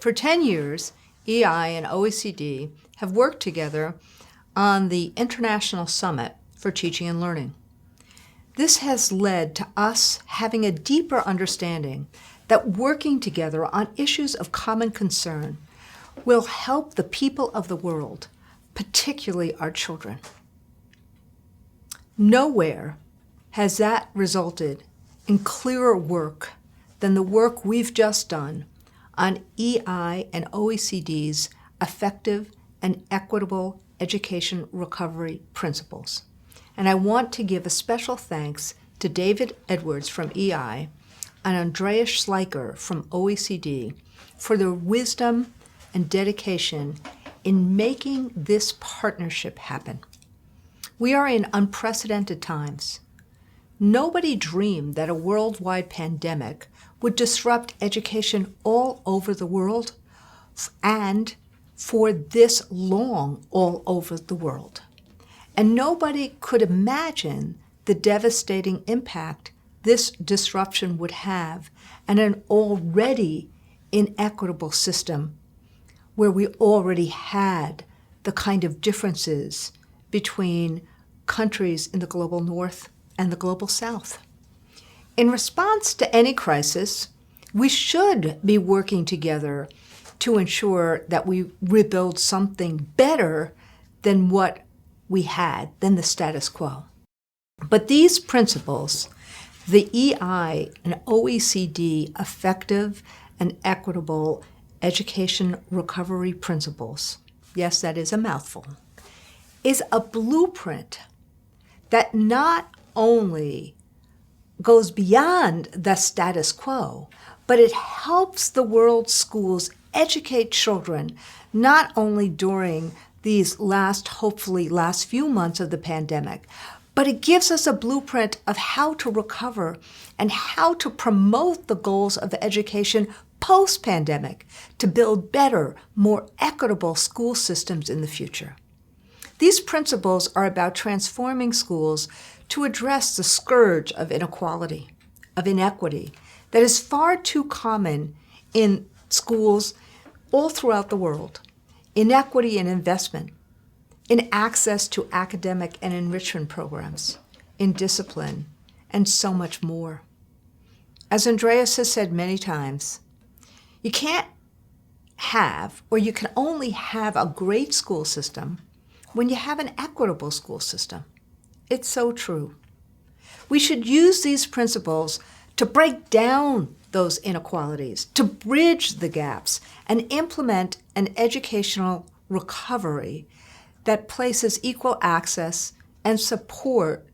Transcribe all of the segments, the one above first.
For 10 years, EI and OECD have worked together on the International Summit for Teaching and Learning. This has led to us having a deeper understanding that working together on issues of common concern will help the people of the world, particularly our children. Nowhere has that resulted in clearer work than the work we've just done on EI and OECD's effective and equitable education recovery principles. And I want to give a special thanks to David Edwards from EI and Andreas Schleicher from OECD for their wisdom and dedication in making this partnership happen. We are in unprecedented times. Nobody dreamed that a worldwide pandemic would disrupt education all over the world and for this long all over the world. And nobody could imagine the devastating impact this disruption would have on an already inequitable system where we already had the kind of differences between countries in the global north and the global south. In response to any crisis, we should be working together to ensure that we rebuild something better than what we had, than the status quo. But these principles, the EI and OECD effective and equitable education recovery principles, yes, that is a mouthful, is a blueprint that not only goes beyond the status quo, but it helps the world's schools educate children not only during these hopefully last few months of the pandemic, but it gives us a blueprint of how to recover and how to promote the goals of education post-pandemic to build better, more equitable school systems in the future. These principles are about transforming schools to address the scourge of inequality, of inequity, that is far too common in schools all throughout the world. Inequity in investment, in access to academic and enrichment programs, in discipline, and so much more. As Andreas has said many times, you can't have, or you can only have a great school system when you have an equitable school system. It's so true. We should use these principles to break down those inequalities, to bridge the gaps, and implement an educational recovery that places equal access and support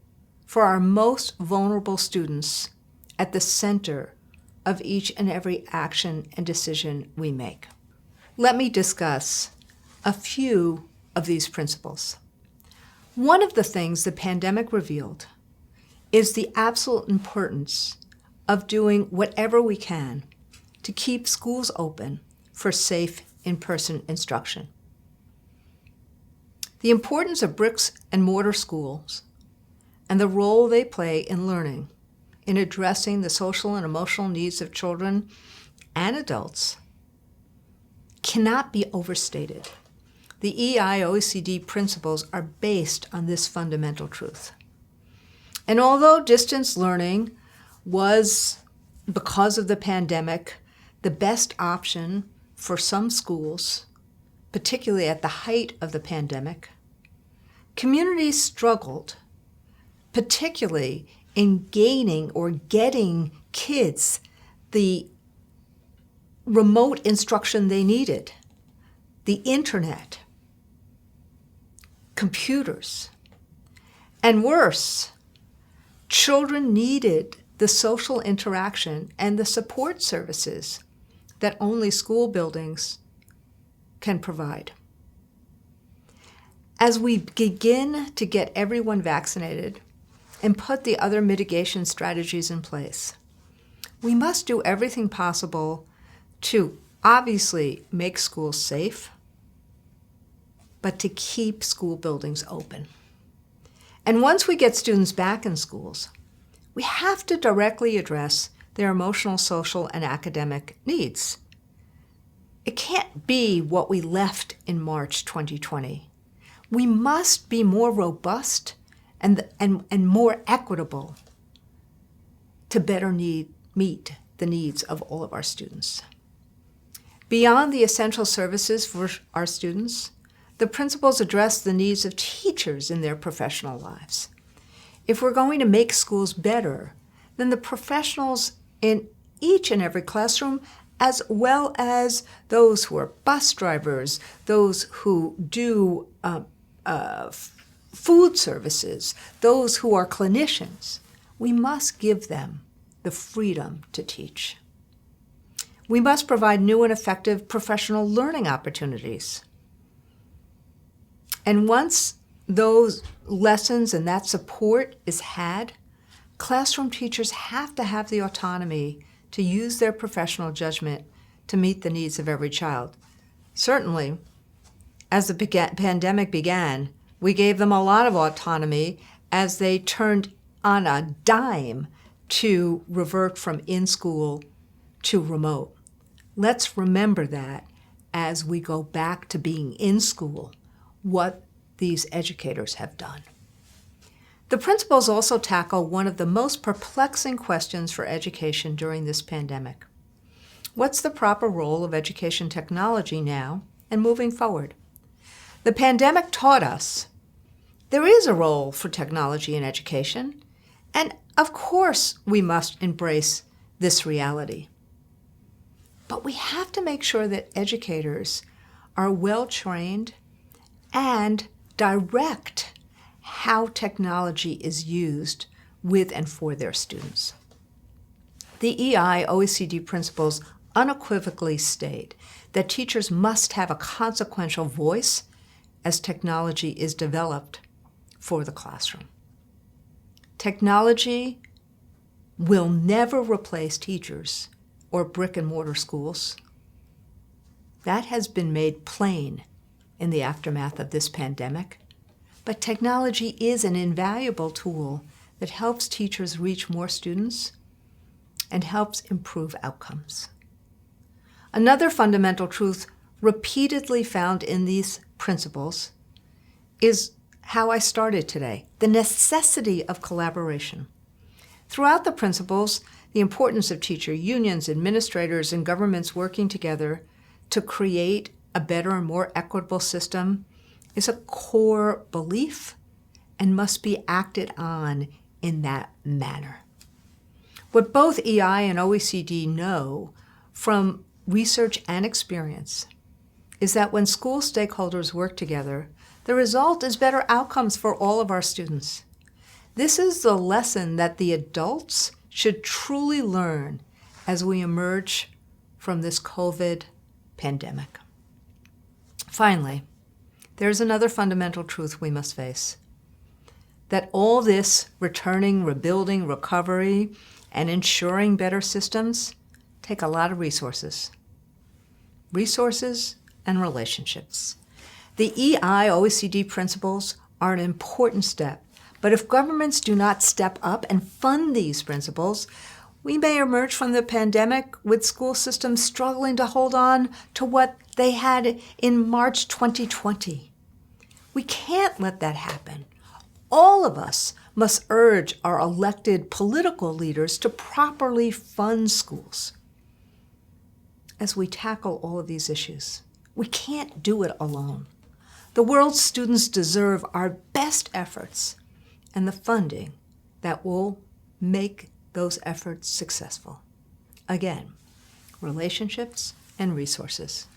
for our most vulnerable students at the center of each and every action and decision we make. Let me discuss a few of these principles. One of the things the pandemic revealed is the absolute importance of doing whatever we can to keep schools open for safe in-person instruction. The importance of bricks and mortar schools and the role they play in learning, in addressing the social and emotional needs of children and adults, cannot be overstated. The EI-OECD principles are based on this fundamental truth. And although distance learning was, because of the pandemic, the best option for some schools, particularly at the height of the pandemic, communities struggled, particularly in gaining or getting kids the remote instruction they needed, the internet, computers, and worse, children needed the social interaction and the support services that only school buildings can provide. As we begin to get everyone vaccinated and put the other mitigation strategies in place, we must do everything possible to obviously make schools safe, but to keep school buildings open. And once we get students back in schools, we have to directly address their emotional, social, and academic needs. It can't be what we left in March 2020. We must be more robust and more equitable to better meet the needs of all of our students. Beyond the essential services for our students, the principles address the needs of teachers in their professional lives. If we're going to make schools better, then the professionals in each and every classroom, as well as those who are bus drivers, those who do food services, those who are clinicians, we must give them the freedom to teach. We must provide new and effective professional learning opportunities. And once those lessons and that support is had, classroom teachers have to have the autonomy to use their professional judgment to meet the needs of every child. Certainly, as the pandemic began, we gave them a lot of autonomy as they turned on a dime to revert from in-school to remote. Let's remember that as we go back to being in school, what these educators have done. The principles also tackle one of the most perplexing questions for education during this pandemic. What's the proper role of education technology now and moving forward? The pandemic taught us there is a role for technology in education, and of course we must embrace this reality. But we have to make sure that educators are well trained and direct how technology is used with and for their students. The EI OECD principles unequivocally state that teachers must have a consequential voice as technology is developed for the classroom. Technology will never replace teachers or brick and mortar schools. That has been made plain in the aftermath of this pandemic. But technology is an invaluable tool that helps teachers reach more students and helps improve outcomes. Another fundamental truth repeatedly found in these principles is how I started today, the necessity of collaboration. Throughout the principles, the importance of teacher unions, administrators, and governments working together to create a better and more equitable system is a core belief and must be acted on in that manner. What both EI and OECD know from research and experience is that when school stakeholders work together, the result is better outcomes for all of our students. This is the lesson that the adults should truly learn as we emerge from this COVID pandemic. Finally, there's another fundamental truth we must face, that all this returning, rebuilding, recovery, and ensuring better systems take a lot of resources and relationships. The EI OECD principles are an important step, but if governments do not step up and fund these principles, we may emerge from the pandemic with school systems struggling to hold on to what they had in March 2020. We can't let that happen. All of us must urge our elected political leaders to properly fund schools as we tackle all of these issues. We can't do it alone. The world's students deserve our best efforts and the funding that will make those efforts successful. Again, relationships and resources.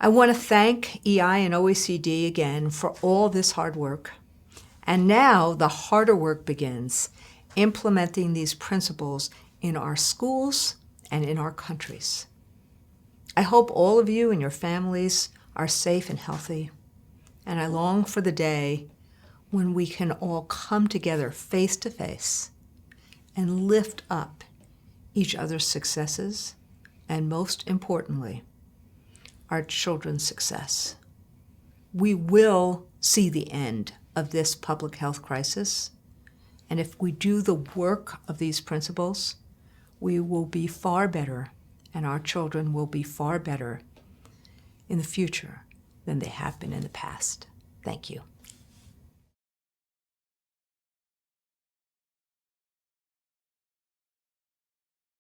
I want to thank EI and OECD again for all this hard work. And now the harder work begins, implementing these principles in our schools and in our countries. I hope all of you and your families are safe and healthy, and I long for the day when we can all come together face to face and lift up each other's successes, and most importantly, our children's success. We will see the end of this public health crisis, and if we do the work of these principles, we will be far better and our children will be far better in the future than they have been in the past. Thank you.